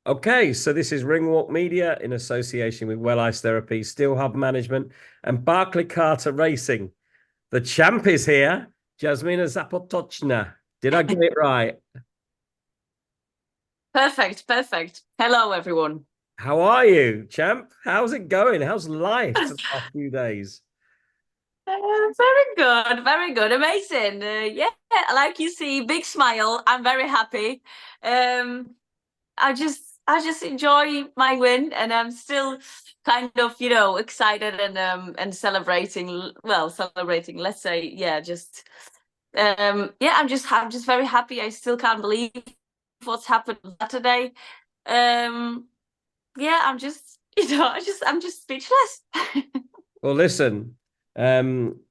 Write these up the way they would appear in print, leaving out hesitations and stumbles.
Okay, so this is Ringwalk Media in association with Well Ice Therapy, Steel Hub Management, and Barclay Carter Racing. The champ is here, JASMINA ZAPOTOCZNA. Did I get it right? Perfect, perfect. Hello, everyone. How are you, champ? How's it going? How's life the last few days? Very good, amazing. Yeah, like you see, big smile. I'm very happy. Um, I just enjoy my win, and I'm still kind of, excited and celebrating. Well, celebrating. Let's say, yeah, just yeah. I'm just very happy. I still can't believe what's happened Saturday. Um, yeah, I'm just, I'm just speechless. Well, listen, um,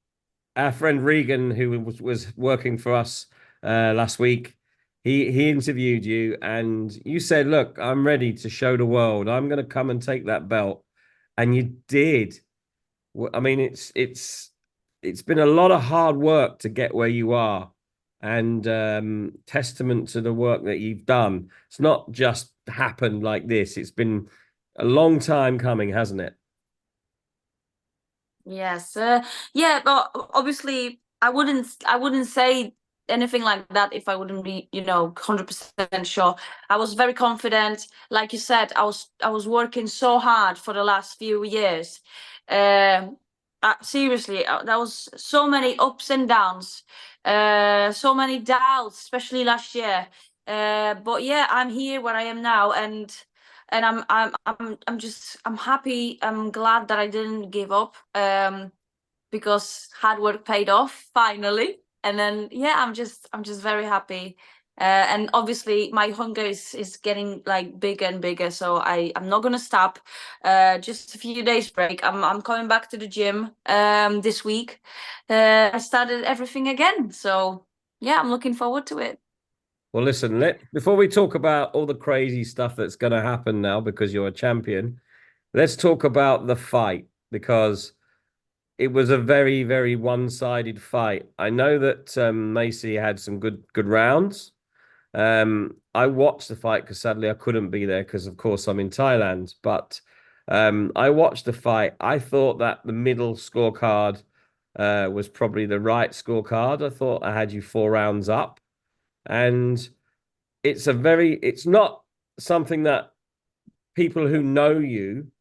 our friend Regan, who was working for us last week, he interviewed you, and you said, "Look, I'm ready to show the world. I'm going to come and take that belt," and you did. I mean, it's been a lot of hard work to get where you are, and testament to the work that you've done. It's not just happened like this. It's been a long time coming, hasn't it? Yes, yeah, but obviously I wouldn't say anything like that if I wouldn't be, 100% sure. I was very confident. Like you said, I was working so hard for the last few years. Seriously, there was so many ups and downs, so many doubts, especially last year. But yeah, I'm here where I am now, and I'm happy. I'm glad that I didn't give up. Because hard work paid off finally. And then yeah, I'm just very happy. And obviously my hunger is getting like bigger and bigger. So I'm not gonna stop. Just a few days break. I'm coming back to the gym this week. I started everything again. So yeah, I'm looking forward to it. Well, listen, before we talk about all the crazy stuff that's going to happen now because you're a champion, let's talk about the fight because it was a very, very one-sided fight. I know that Maisey had some good rounds. I watched the fight because sadly I couldn't be there because, of course, I'm in Thailand. But I watched the fight. I thought that the middle scorecard was probably the right scorecard. I thought I had you 4 rounds up, and it's not something that people who know you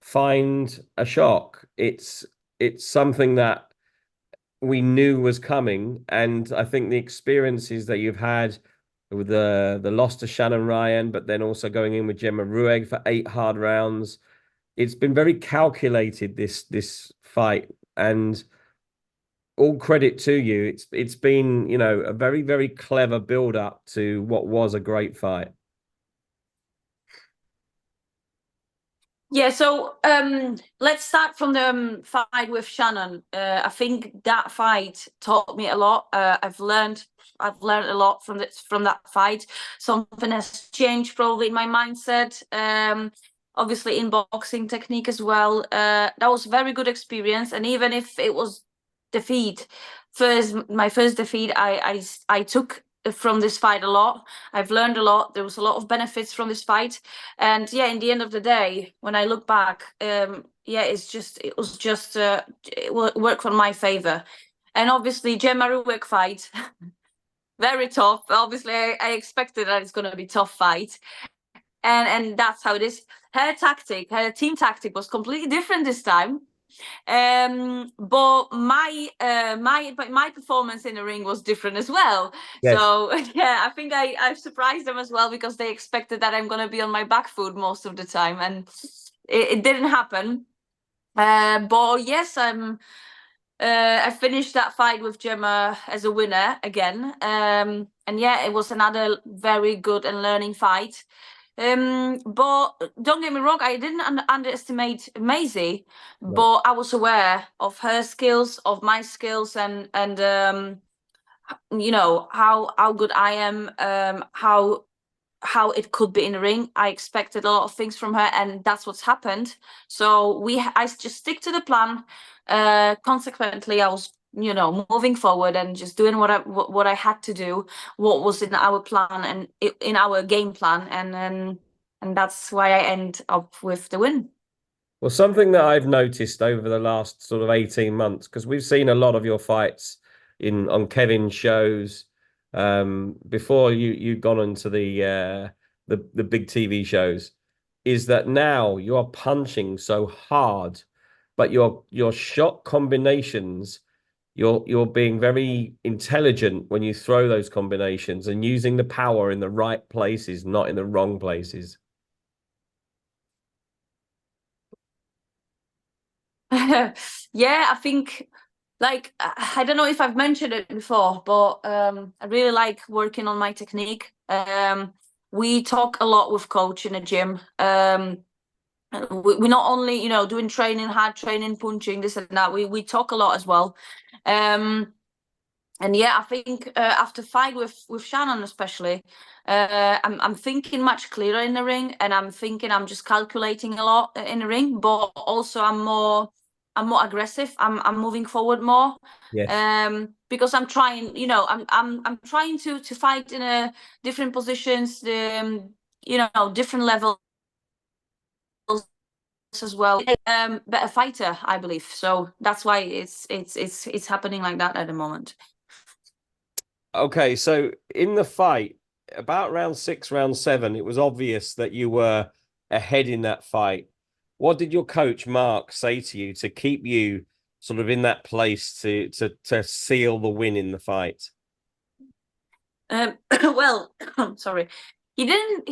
find a shock. It's something that we knew was coming, and I think the experiences that you've had with the loss to Shannon Ryan, but then also going in with Gemma Rueg for 8 hard rounds, it's been very calculated this fight, and all credit to you. It's been a very clever build up to what was a great fight. Yeah, so let's start from the fight with Shannon. I think that fight taught me a lot. I've learned a lot from that fight. Something has changed probably in my mindset. Obviously in boxing technique as well. That was a very good experience, and even if it was defeat, my first defeat, I took from this fight a lot. I've learned a lot. There was a lot of benefits from this fight. And yeah, in the end of the day, when I look back, yeah, it worked for my favor. And obviously, Gemma Ruek fight, very tough. Obviously, I expected that it's going to be tough fight, and that's how it is. Her team tactic was completely different this time. But my performance in the ring was different as well. Yes. So yeah, I think I've surprised them as well because they expected that I'm gonna be on my back foot most of the time, and it didn't happen. But yes, I finished that fight with Gemma as a winner again. And yeah, it was another very good and learning fight. But don't get me wrong, I didn't underestimate Maisie, No. but I was aware of her skills, of my skills, and how good I am, how it could be in the ring. I expected a lot of things from her, and that's what's happened. So I just stick to the plan. Consequently, I was, moving forward and just doing what I had to do, what was in our plan and in our game plan, and and that's why I end up with the win. Well, something that I've noticed over the last sort of 18 months, because we've seen a lot of your fights in on Kevin's shows, before you'd gone into the big TV shows, is that now you're punching so hard, but your shot combinations, you're being very intelligent when you throw those combinations and using the power in the right places, not in the wrong places. Yeah, I think like I don't know if I've mentioned it before, but I really like working on my technique. We talk a lot with coach in the gym. We're not only, you know, doing training, hard training, punching, this and that. We talk a lot as well. And yeah, I think after fight with Shannon especially, I'm thinking much clearer in the ring, and I'm thinking I'm just calculating a lot in the ring, but also I'm more aggressive. I'm moving forward more. Yes. Because I'm trying, you know, I'm trying to fight in a different positions, you know, different levels as well. Better fighter, I believe. So that's why it's happening like that at the moment. Okay, so in the fight, about round 6, round 7, it was obvious that you were ahead in that fight. What did your coach Mark say to you to keep you sort of in that place to seal the win in the fight? Well, sorry, he didn't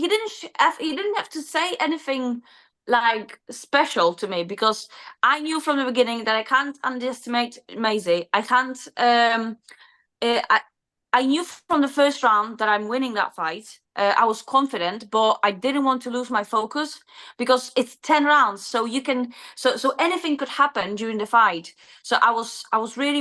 have to say anything like special to me, because I knew from the beginning that I can't underestimate Maisey. I can't. Uh, I I knew from the first round that I'm winning that fight. I was confident, but I didn't want to lose my focus, because it's 10 rounds, so you can so anything could happen during the fight. So I would really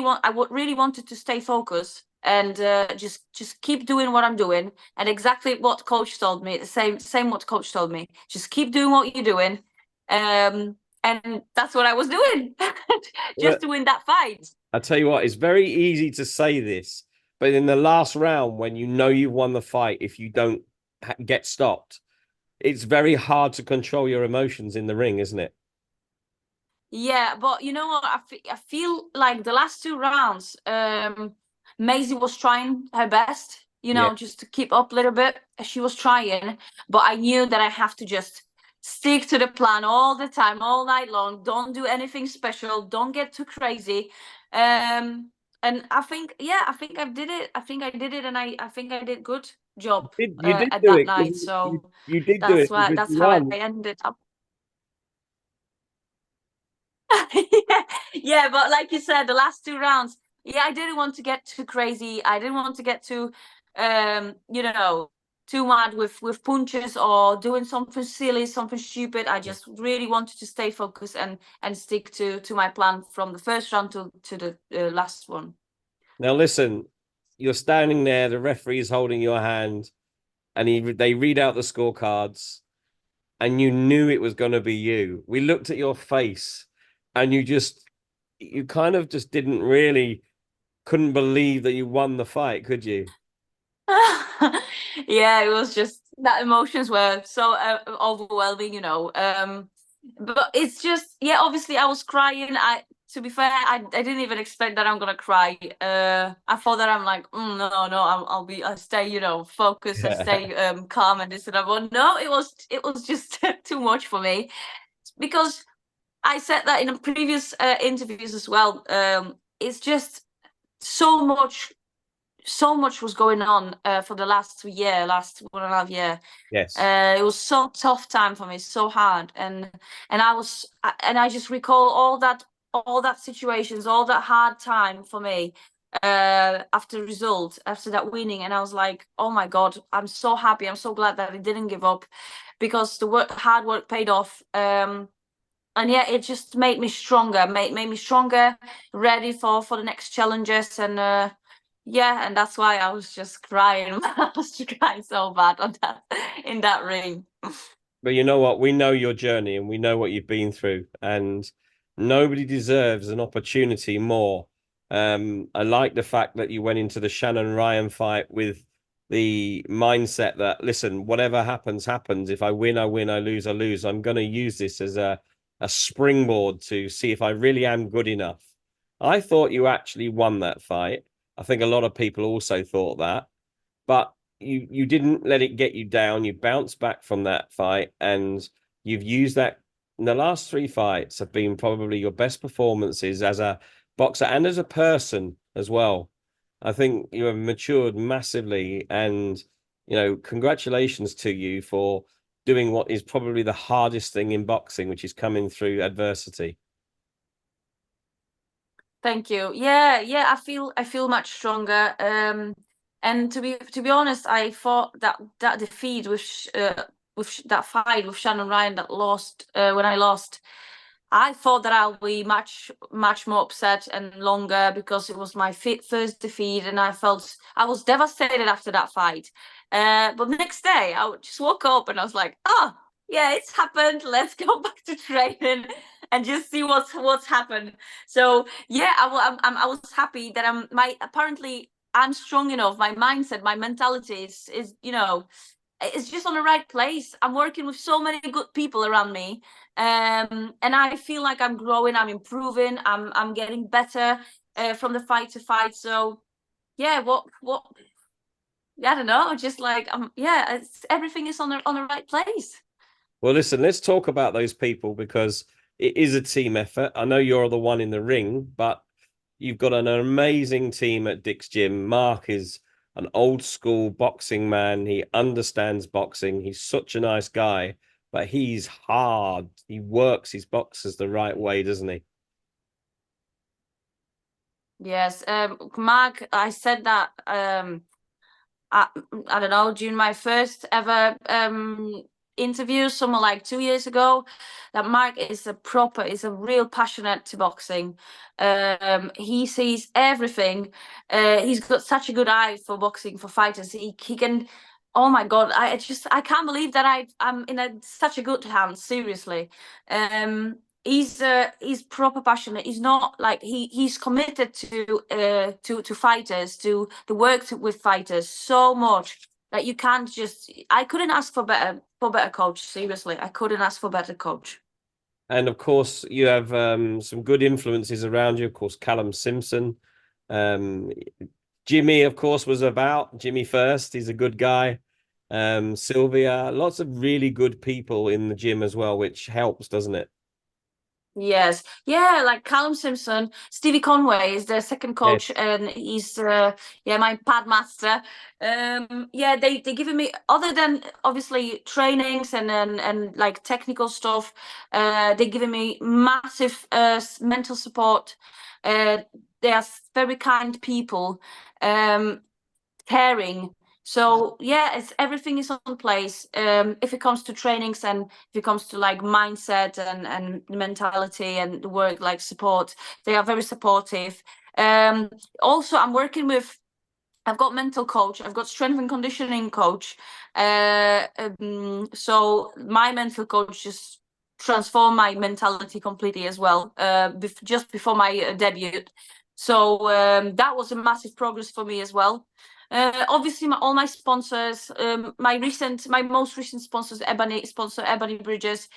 wanted to stay focused and just keep doing what I'm doing, and exactly what coach told me. The same what coach told me. Just keep doing what you're doing, and that's what I was doing, Well, just to win that fight. I tell you what, it's very easy to say this, but in the last round, when you know you've won the fight, if you don't get stopped, it's very hard to control your emotions in the ring, isn't it? Yeah, but you know what? I feel like the last 2 rounds, Maisie was trying her best, you Yeah. know, just to keep up a little bit. She was trying, but I knew that I have to just stick to the plan all the time, all night long. Don't do anything special. Don't get too crazy. And I think, yeah, I think I did it. I think I did it, and I think I did good job You did at do that it night. because So you did do it because that's you how I won. ended up. Yeah, yeah, but like you said, the last 2 rounds, yeah, I didn't want to get too crazy. I didn't want to get too, you know, too mad with punches or doing something silly, something stupid. I just really wanted to stay focused and stick to my plan from the first round to the last one. Now listen, you're standing there, the referee is holding your hand, and they read out the scorecards, and you knew it was going to be you. We looked at your face, and you kind of just couldn't believe that you won the fight, could you? Yeah, it was just that emotions were so overwhelming, you know. But it's just, yeah, obviously I was crying. To be fair, I didn't even expect that I'm gonna cry. I thought that I'm like, no, no, I'll stay, you know, focused, I stay calm and this and that. But no, it was just too much for me, because I said that in a previous interviews as well. It's just so much so much was going on for the last 1.5 year. Yes. It was so tough time for me, so hard, and I just recall all that situations, all that hard time for me after result, after that winning, and I was like, oh my God, I'm so happy, I'm so glad that I didn't give up, because the hard work paid off. And yeah, it just made me stronger, made me stronger, ready for the next challenges, and yeah, and that's why I was just crying. I was crying so bad on that in that ring. But you know what? We know your journey and we know what you've been through, and nobody deserves an opportunity more. I like the fact that you went into the Shannon Ryan fight with the mindset that, listen, whatever happens, happens. If I win, I win. I lose, I lose. I'm going to use this as a springboard to see if I really am good enough. I thought you actually won that fight. I think a lot of people also thought that, but you didn't let it get you down. You bounced back from that fight, and you've used that. In the last three fights have been probably your best performances as a boxer and as a person as well. I think you have matured massively, and congratulations to you for doing what is probably the hardest thing in boxing, which is coming through adversity. Thank you. Yeah, yeah, I feel much stronger. And to be honest, I thought that defeat with that fight with Shannon Ryan that lost when I lost, I thought that I'll be much more upset and longer because it was my first defeat, and I was devastated after that fight. But the next day, I just woke up and I was like, oh yeah, it's happened. Let's go back to training and just see what's happened. So yeah, I was happy that apparently I'm strong enough. My mindset, my mentality is it's just on the right place. I'm working with so many good people around me, and I feel like I'm growing, I'm improving, I'm getting better from the fight to fight. So yeah, what I don't know, just like yeah, everything is on the right place. Well, listen, let's talk about those people because it is a team effort. I know you're the one in the ring, but you've got an amazing team at Dick's Gym. Mark is an old school boxing man. He understands boxing. He's such a nice guy, but he's hard. He works his boxers the right way, doesn't he? Yes, Mark, I said that I don't know, during my first ever interview, somewhere like 2 years ago, that Mark is a real passionate to boxing. He sees everything. He's got such a good eye for boxing, for fighters. He can. Oh my God! I can't believe that I'm in such a good hands. Seriously, he's proper passionate. He's not like he's committed to fighters, to the work with fighters so much that you can't just. I couldn't ask for better coach. Seriously, I couldn't ask for better coach. And of course, you have some good influences around you. Of course, Callum Simpson. Um, Jimmy, of course, was about Jimmy first. He's a good guy. Sylvia, lots of really good people in the gym as well, which helps, doesn't it? Yes, yeah, like Callum Simpson, Stevie Conway is the second coach, Yes. and he's yeah, my pad master. Yeah, they giving me, other than obviously trainings and like technical stuff, they giving me massive mental support. They are very kind people, caring. So yeah, everything is on place. If it comes to trainings and if it comes to like mindset and mentality and the work like support, they are very supportive. Also, I've got mental coach, I've got strength and conditioning coach. So my mental coach just transformed my mentality completely as well. Just before my debut. So that was a massive progress for me as well. Obviously, all my sponsors, my most recent sponsors, Ebony Bridges.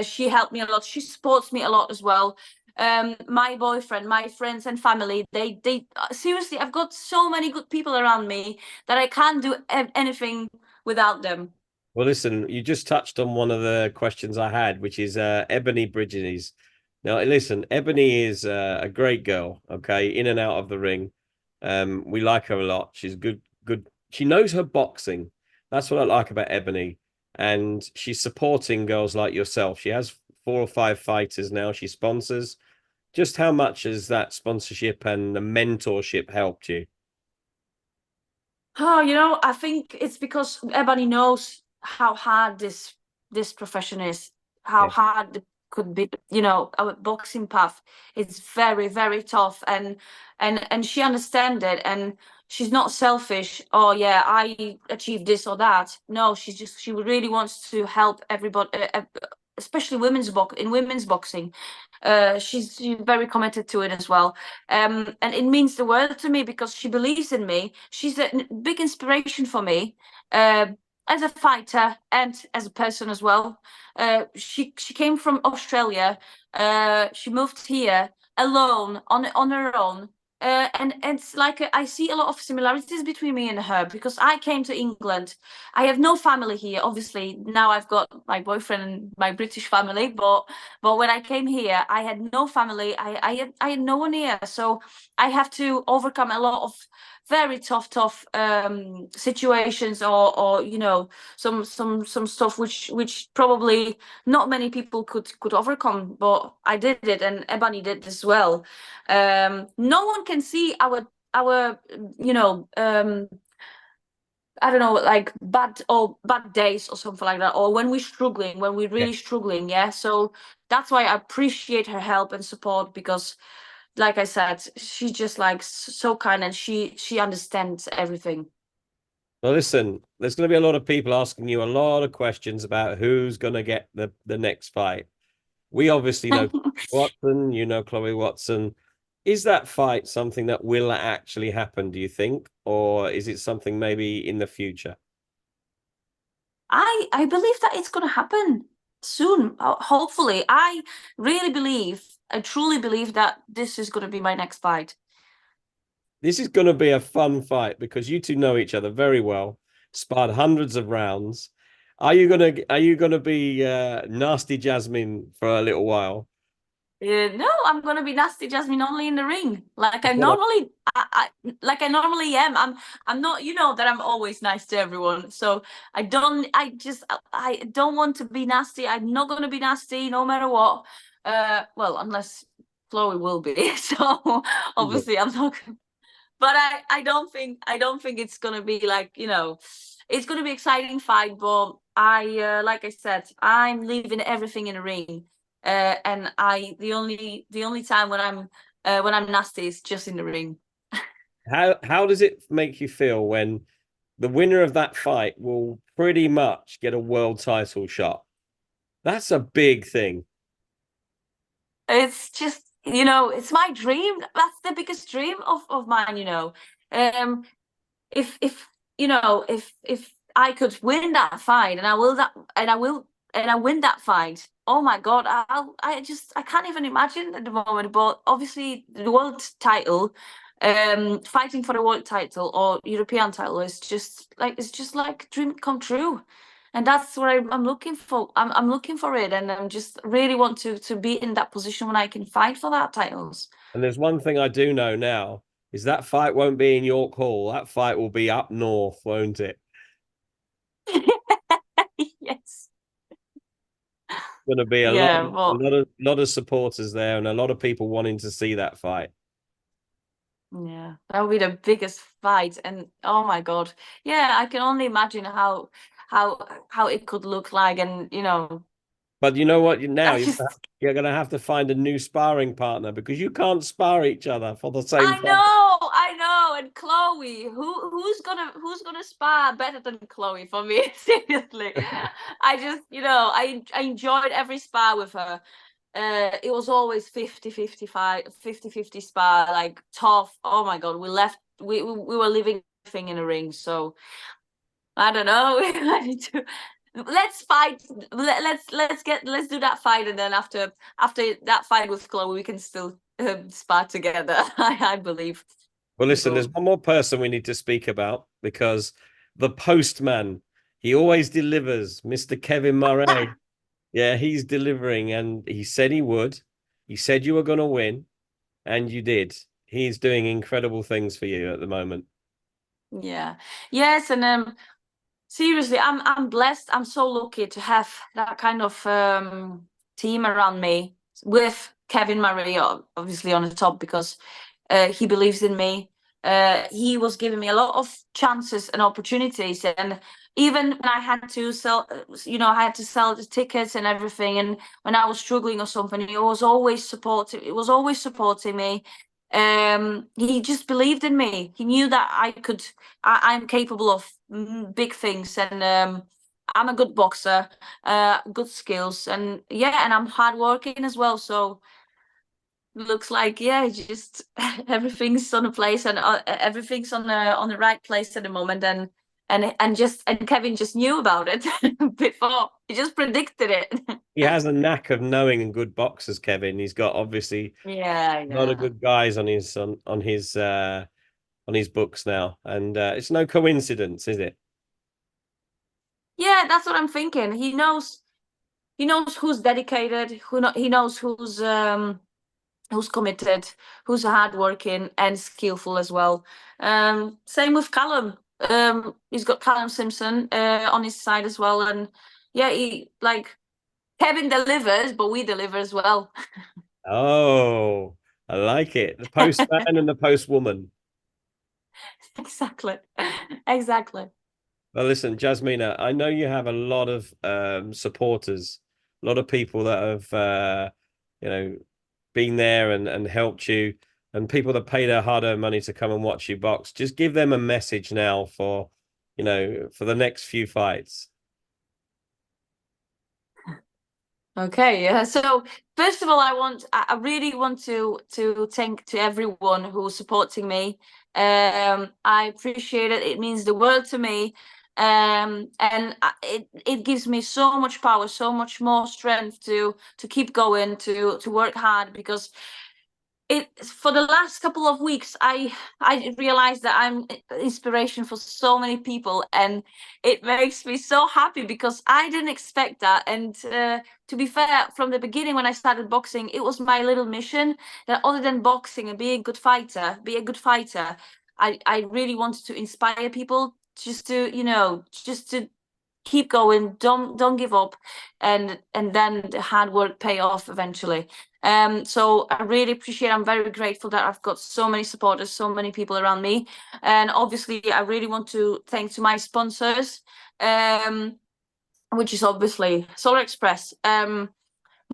She helped me a lot. She supports me a lot as well. My boyfriend, my friends and family, they seriously, I've got so many good people around me that I can't do anything without them. Well, listen, you just touched on one of the questions I had, which is Ebony Bridges. Now, listen, Ebony is a great girl, okay, in and out of the ring. We like her a lot. She's good, good. She knows her boxing. That's what I like about Ebony. And she's supporting girls like yourself. She has 4 or 5 fighters now she sponsors. Just how much has that sponsorship and the mentorship helped you? Oh, I think it's because everybody knows how hard this profession is, how Yeah. hard it could be. Our boxing path is very, very tough, and she understands it, and she's not selfish. Oh yeah, I achieved this or that. No, she really wants to help everybody, especially in women's boxing. She's very committed to it as well. And it means the world to me because she believes in me. She's a big inspiration for me, as a fighter and as a person as well. She came from Australia. She moved here alone on her own. And it's like I see a lot of similarities between me and her because I came to England. I have no family here. Obviously, now I've got my boyfriend and my British family, but when I came here, I had no family. I had no one here, so I have to overcome a lot of very tough situations, or some stuff which probably not many people could overcome, but I did it, and Ebony did as well. No one can see our I don't know, like bad days or something like that, or when we're really struggling, yeah. So that's why I appreciate her help and support because, like I said, she's just like so kind, and she understands everything. Well, listen, there's going to be a lot of people asking you a lot of questions about who's going to get the next fight. We obviously know Watson, you know Chloe Watson. Is that fight something that will actually happen, do you think? Or is it something maybe in the future? I believe that it's gonna happen soon. Hopefully, I truly believe that this is gonna be my next fight. This is going to be a fun fight because you two know each other very well, sparred hundreds of rounds. Are you gonna be nasty Jasmine for a little while? No, I'm gonna be nasty Jasmine only in the ring, like I normally am. I'm not, that I'm always nice to everyone. So I don't want to be nasty. I'm not gonna be nasty no matter what. Well, unless Chloe will be. So obviously I'm not. But I don't think it's gonna be like, it's gonna be exciting fight. But like I said, I'm leaving everything in the ring. And the only time when I'm nasty is just in the ring. How does it make you feel when the winner of that fight will pretty much get a world title shot? That's a big thing. It's just, it's my dream. That's the biggest dream of mine. Um, if if I could win that fight, and I win that fight, oh my God, I can't even imagine at the moment. But obviously, the world title, fighting for the world title or European title is just like dream come true. And that's what I'm looking for. I'm looking for it, and I'm just really want to be in that position when I can fight for that titles. And there's one thing I do know now is that fight won't be in York Hall. That fight will be up north, won't it? Yes. Going to be a lot, Yeah. a Well. lot of supporters there, and a lot of people wanting to see that fight. Yeah, that would be the biggest fight, and oh my God, yeah, I can only imagine how it could look like, and But you know what? Now I just you're going to have to find a new sparring partner because you can't spar each other for the same I fight. know, I know, and Chloe, who's gonna spar better than Chloe for me? Seriously, I just I enjoyed every spar with her. It was always 50-50 spar, like tough. Oh my God, we were living thing in a ring, so I don't know. I need to let's fight. Let's do that fight, and then after that fight with Chloe, we can still spar together. I believe. Well, listen, there's So one more person we need to speak about because the postman, he always delivers, Mr. Kevin Murray. Yeah, he's delivering, and he said he would. He said you were going to win, and you did. He's doing incredible things for you at the moment. yeah, yes, and seriously, I'm blessed. I'm so lucky to have that kind of team around me with Kevin Murray, obviously on the top because he believes in me. He was giving me a lot of chances and opportunities, and even when I had to sell, I had to sell the tickets and everything, and when I was struggling or something, he was always supportive. It was always supporting me. He just believed in me. He knew that I'm capable of big things, and I'm a good boxer, good skills, and yeah, and I'm hardworking as well. So looks like yeah, just everything's on a place, and everything's on the right place at the moment, and Kevin just knew about it before. He just predicted it. He has a knack of knowing and good boxers, Kevin. He's got obviously Yeah, a lot of yeah. good guys on his books now, and it's no coincidence, is it? Yeah, that's what I'm thinking. He knows who's dedicated, he knows who's committed, who's hardworking and skillful as well. Same with Callum. He's got Callum Simpson on his side as well, and yeah, he like Kevin delivers, but we deliver as well. Oh, I like it. The postman and the postwoman. Exactly, exactly. Well, listen, Jasmina, I know you have a lot of supporters, a lot of people that have you know, been there and helped you, and people that pay their hard-earned money to come and watch you box. Just give them a message now for, for the next few fights. Okay, yeah. So first of all, I really want to thank to everyone who's supporting me. I appreciate it. It means the world to me. It gives me so much power, so much more strength to keep going, to work hard, because it for the last couple of weeks I realized that I'm inspiration for so many people, and it makes me so happy because I didn't expect that. And to be fair, from the beginning when I started boxing, it was my little mission that other than boxing and being a good fighter, I really wanted to inspire people just to, just to keep going, don't give up, and then the hard work pay off eventually. So I really appreciate, I'm very grateful that I've got so many supporters, so many people around me. And obviously I really want to thank to my sponsors, which is obviously Solar Express,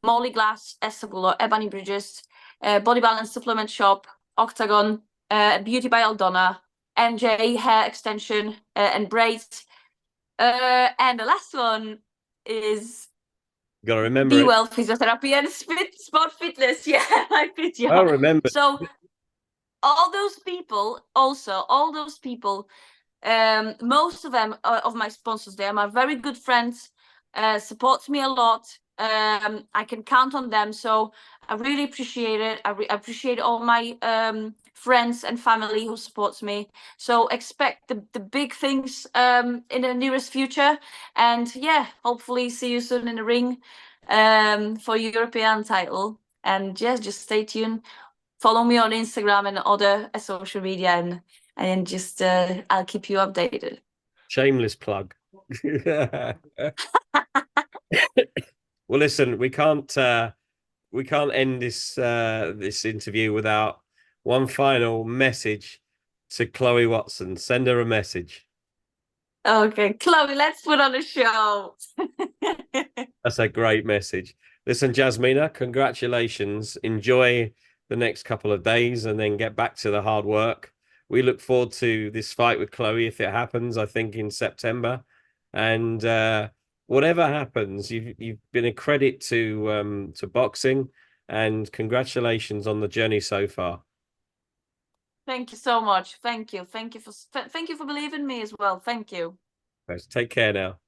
Molly Glass, Estagulo, Ebony Bridges, Body Balance Supplement Shop, Octagon, Beauty by Aldona, NJ Hair Extension, and Braids. And the last one is You got to remember Be it. Well Physiotherapy and Sport Fitness. Yeah, my Well physio. remembered. So all those people, most of them, of my sponsors, they are my very good friends, supports me a lot. I can count on them, so I really appreciate it. I appreciate all my friends and family who supports me. So expect the big things in the nearest future, and yeah, hopefully see you soon in the ring for European title. And yeah, just stay tuned. Follow me on Instagram and other social media, and just I'll keep you updated. Shameless plug. Well, listen, we can't end this interview without one final message to Chloe Watson. Send her a message. Okay, Chloe, let's put on a show. That's a great message. Listen, Jasmina, congratulations. Enjoy the next couple of days and then get back to the hard work. We look forward to this fight with Chloe if it happens, I think in September. And whatever happens, you've been a credit to boxing, and congratulations on the journey so far. Thank you so much. Thank you. Thank you for believing me as well. Thank you. Take care now.